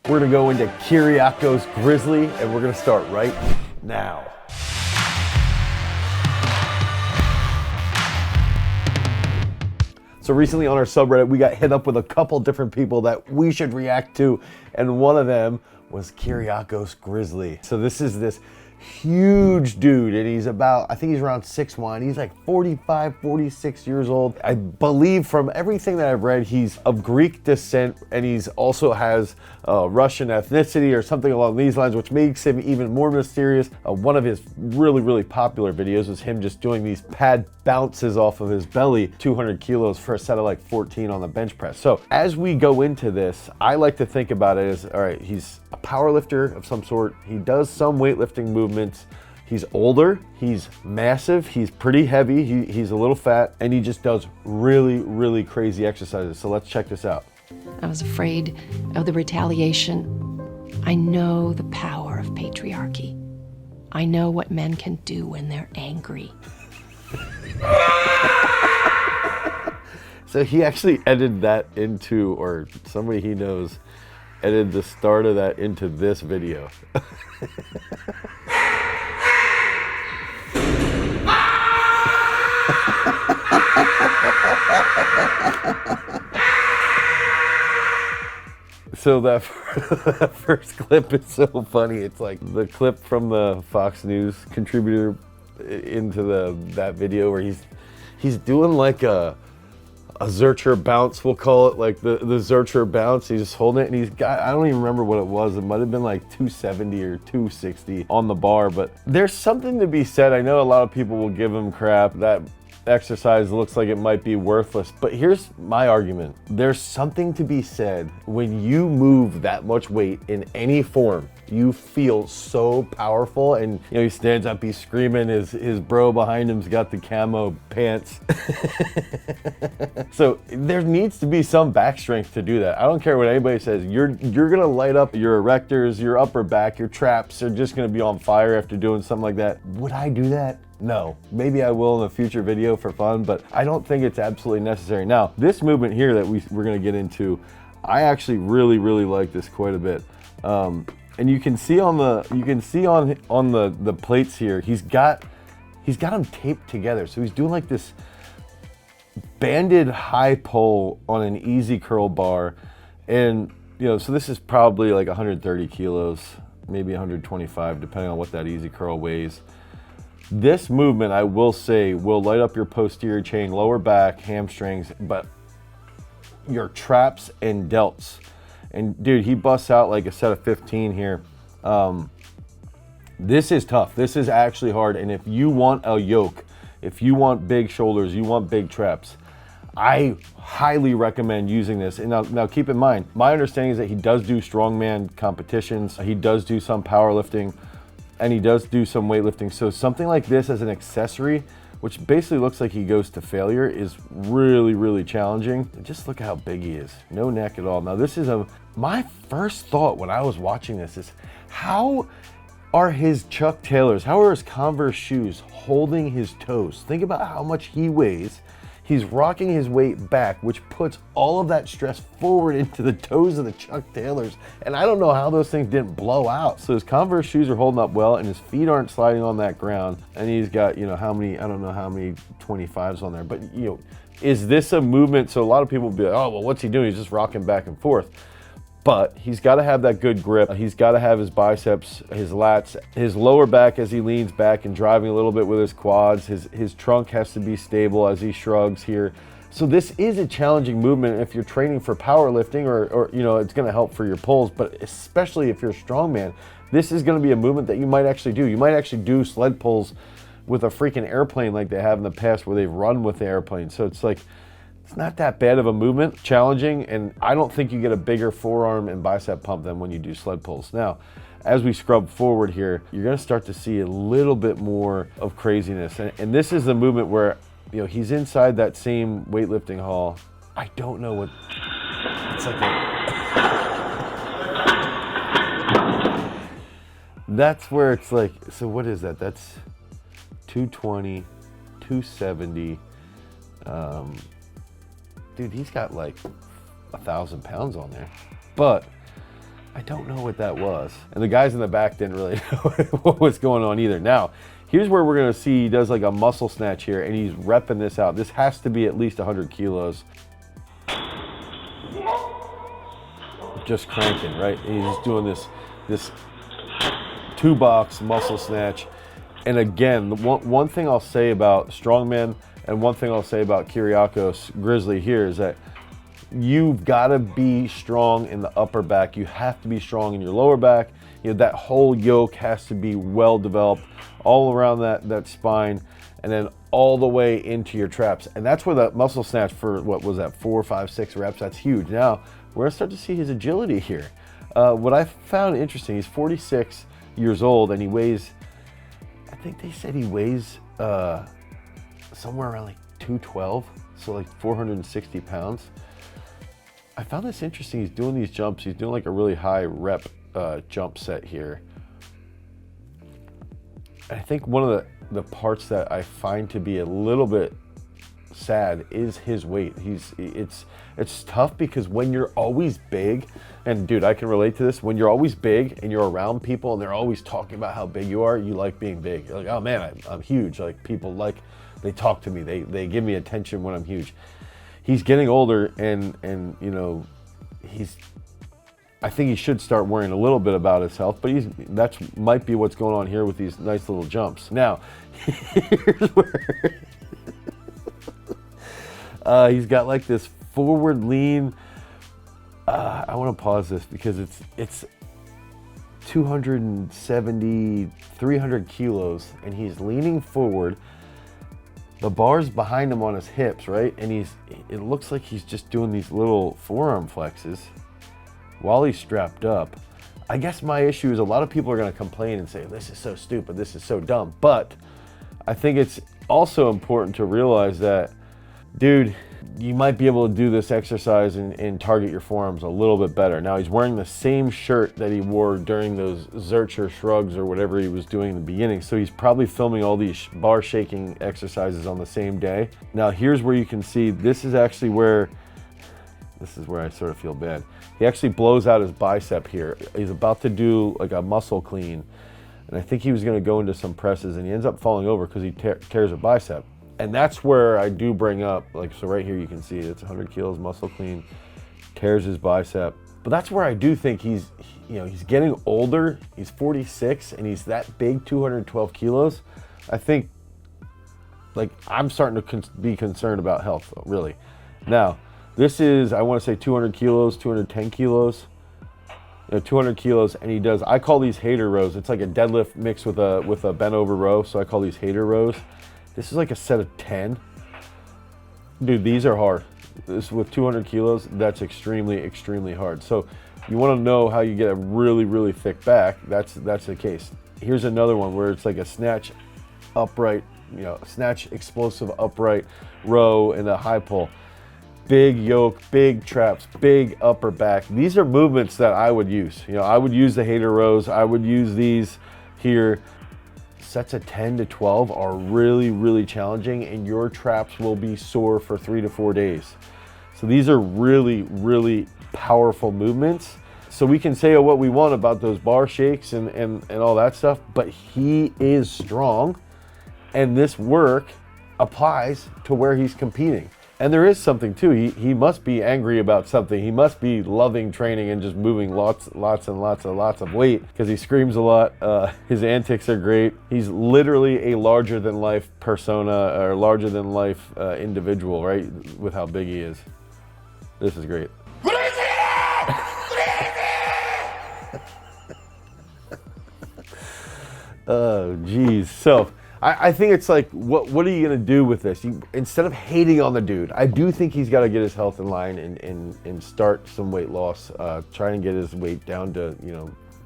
We're gonna go into Kyriakos Grizzly, and we're gonna start right now. So recently on our subreddit, we got hit up with a couple different people that we should react to, and one of them was Kyriakos Grizzly. So this is this huge dude, and he's about, I think he's around 6'1". He's like 45, 46 years old. I believe from everything that I've read, he's of Greek descent, and he's also has Russian ethnicity or something along these lines, which makes him even more mysterious. One of his really popular videos was him just doing these pad bounces off of his belly, 200 kilos for a set of like 14 on the bench press. So as we go into this, I like to think about it as, all right, he's a power lifter of some sort. He does some weightlifting movements. He's older, he's massive, he's pretty heavy, he's a little fat, and he just does really crazy exercises. So let's check this out. I was afraid of the retaliation. I know the power of patriarchy. I know what men can do when they're angry. So he actually edited that into, or somebody he knows edited the start of that into this video. So that first clip is so funny. It's like the clip from the Fox News contributor into that video where he's doing like a zercher bounce, we'll call it, like the zercher bounce. He's just holding it, and he's got, I don't even remember what it was. It might have been like 270 or 260 on the bar, but there's something to be said. I know a lot of people will give him crap. That exercise looks like it might be worthless, but here's my argument. There's something to be said when you move that much weight in any form. You feel so powerful, and you know, he stands up, he's screaming, his bro behind him's got the camo pants. So there needs to be some back strength to do that. I don't care what anybody says. You're gonna light up your erectors, your upper back, your traps are just gonna be on fire after doing something like that. Would I do that? No. Maybe I will in a future video for fun, but I don't think it's absolutely necessary. Now, this movement here that we're gonna get into, I actually really like this quite a bit. And you can see on the plates here, he's got them taped together. So he's doing like this banded high pull on an easy curl bar, and you know, so this is probably like 130 kilos, maybe 125, depending on what that easy curl weighs. This movement, I will say, will light up your posterior chain, lower back, hamstrings, but your traps and delts. And dude, he busts out like a set of 15 here. This is tough. This is actually hard. And if you want a yoke, if you want big shoulders, you want big traps, I highly recommend using this. And now keep in mind, my understanding is that he does do strongman competitions. He does do some powerlifting, and he does do some weightlifting. So something like this as an accessory, which basically looks like he goes to failure, is really challenging. Just look how big he is. No neck at all. Now this is my first thought when I was watching this is, how are his Chuck Taylors, how are his Converse shoes holding his toes? Think about how much he weighs. He's rocking his weight back, which puts all of that stress forward into the toes of the Chuck Taylors. And I don't know how those things didn't blow out. So his Converse shoes are holding up well, and his feet aren't sliding on that ground. And he's got, you know, how many, I don't know how many 25s on there, but you know, is this a movement? So a lot of people will be like, oh, well, what's he doing? He's just rocking back and forth. But he's got to have that good grip. He's got to have his biceps, his lats, his lower back as he leans back and driving a little bit with his quads. His trunk has to be stable as he shrugs here. So this is a challenging movement if you're training for powerlifting, or you know, it's going to help for your pulls, but especially if you're a strongman, this is going to be a movement that you might actually do. You might actually do sled pulls with a freaking airplane like they have in the past, where they've run with the airplane. So it's like, it's not that bad of a movement, challenging, and I don't think you get a bigger forearm and bicep pump than when you do sled pulls. Now, as we scrub forward here, you're gonna start to see a little bit more of craziness. And this is the movement where, you know, he's inside that same weightlifting hall. I don't know what, it's like that's where it's like, so what is that? That's 220, 270. Dude, he's got like 1,000 pounds on there. But I don't know what that was. And the guys in the back didn't really know what was going on either. Now, here's where we're gonna see he does like a muscle snatch here, and he's repping this out. This has to be at least 100 kilos. Just cranking, right? And he's just doing this 2-box muscle snatch. And again, the one thing I'll say about strongman, and one thing I'll say about Kyriakos Grizzly here, is that you've got to be strong in the upper back. You have to be strong in your lower back. You know, that whole yoke has to be well developed all around that spine, and then all the way into your traps. And that's where that muscle snatch for, what was that, 4, 5, 6 reps, that's huge. Now, we're gonna start to see his agility here. What I found interesting, he's 46 years old, and he weighs, I think they said he weighs somewhere around like 212, so like 460 pounds. I found this interesting. He's doing these jumps. He's doing like a really high rep jump set here. And I think one of the parts that I find to be a little bit sad is his weight. It's tough because when you're always big, and dude, I can relate to this, when you're always big and you're around people and they're always talking about how big you are, you like being big. You're like, oh man, I'm huge. Like people they talk to me, they give me attention when I'm huge. He's getting older, and you know, I think he should start worrying a little bit about his health, but that might be what's going on here with these nice little jumps. Now, here's where he's got like this forward lean. I want to pause this because it's 270, 300 kilos, and he's leaning forward. The bar's behind him on his hips, right? And it looks like he's just doing these little forearm flexes while he's strapped up. I guess my issue is a lot of people are gonna complain and say, this is so stupid, this is so dumb. But I think it's also important to realize that, dude, you might be able to do this exercise and target your forearms a little bit better. Now, he's wearing the same shirt that he wore during those zercher shrugs or whatever he was doing in the beginning. So he's probably filming all these bar shaking exercises on the same day. Now, here's where you can see, this is where I sort of feel bad. He actually blows out his bicep here. He's about to do like a muscle clean. And I think he was gonna go into some presses, and he ends up falling over because he tears a bicep. And that's where I do bring up, like, so right here you can see it's 100 kilos muscle clean, tears his bicep. But that's where I do think he's getting older. He's 46 and he's that big, 212 kilos. I think, like, I'm starting to be concerned about health, really. Now, this is, I want to say 200 kilos, 210 kilos, 200 kilos, and he does, I call these hater rows. It's like a deadlift mixed with a bent over row, so I call these hater rows. This is like a set of 10. Dude, these are hard. This with 200 kilos, that's extremely, extremely hard. So you want to know how you get a really, really thick back. That's the case. Here's another one where it's like a snatch upright, snatch explosive upright row and a high pull. Big yoke, big traps, big upper back. These are movements that I would use. I would use the hater rows. I would use these here. Sets of 10 to 12 are really, really challenging, and your traps will be sore for 3 to 4 days. So these are really, really powerful movements. So we can say what we want about those bar shakes and all that stuff, but he is strong, and this work applies to where he's competing. And there is something too. He must be angry about something. He must be loving training and just moving lots and lots of weight, because he screams a lot. His antics are great. He's literally a larger than life persona, or larger than life individual, right? With how big he is. This is great. Oh, geez. So I think it's like, what are you gonna do with this? Instead of hating on the dude, I do think he's got to get his health in line and start some weight loss. Try and get his weight down to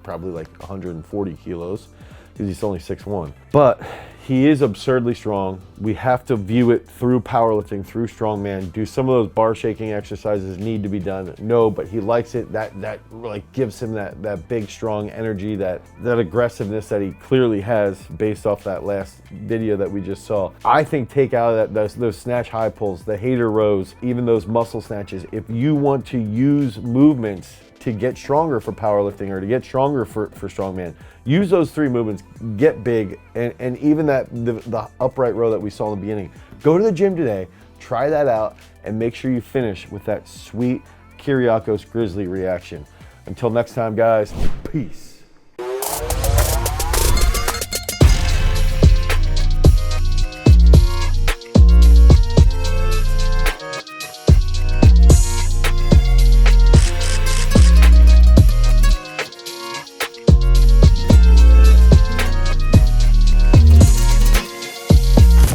probably like 140 kilos, because he's only 6'1". But he is absurdly strong. We have to view it through powerlifting, through strongman. Do some of those bar shaking exercises need to be done? No, but he likes it. That like gives him that big, strong energy, that aggressiveness that he clearly has based off that last video that we just saw. I think take out of that those snatch high pulls, the hater rows, even those muscle snatches. If you want to use movements to get stronger for powerlifting or to get stronger for strongman. Use those 3 movements, get big, and even the upright row that we saw in the beginning. Go to the gym today, try that out, and make sure you finish with that sweet Kyriakos Grizzly reaction. Until next time, guys, peace.